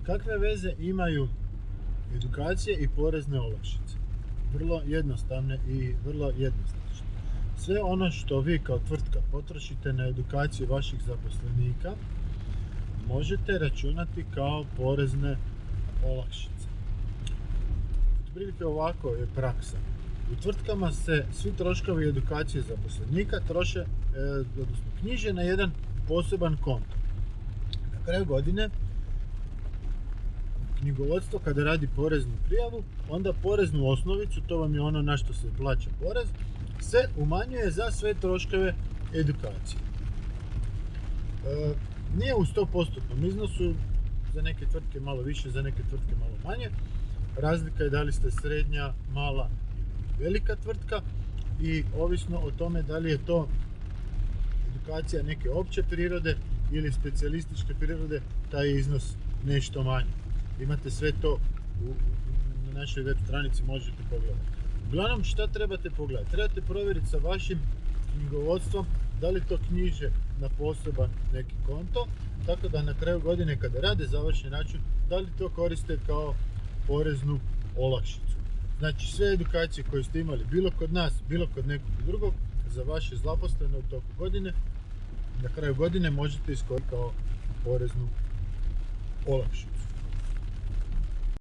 Kakve veze imaju edukacije i porezne olakšice? Vrlo jednostavne i vrlo jednoznačne. Sve ono što vi kao tvrtka potrošite na edukaciju vaših zaposlenika možete računati kao porezne olakšice. Otprilike ovako je praksa. U tvrtkama se svi troškovi edukacije zaposlenika troše, odnosno knjiže na jedan poseban konto. Na kraju godine knjigovodstvo kada radi poreznu prijavu, onda poreznu osnovicu, to vam je ono na što se plaća porez, se umanjuje za sve troškove edukacije. Nije u 100% iznosu, za neke tvrtke malo više, za neke tvrtke malo manje. Razlika je da li ste srednja, mala ili velika tvrtka i ovisno o tome da li je to edukacija neke opće prirode ili specijalističke prirode, taj iznos nešto manji. Imate sve to na našoj web stranici, možete pogledati. Uglavnom, šta trebate pogledati? Trebate provjeriti sa vašim knjigovodstvom da li to knjiže na poseban neki konto, tako da na kraju godine kada rade završni račun, da li to koriste kao poreznu olakšicu. Znači, sve edukacije koje ste imali bilo kod nas, bilo kod nekog drugog, za vaše zaposlene u toku godine, na kraju godine možete iskoristiti kao poreznu olakšicu.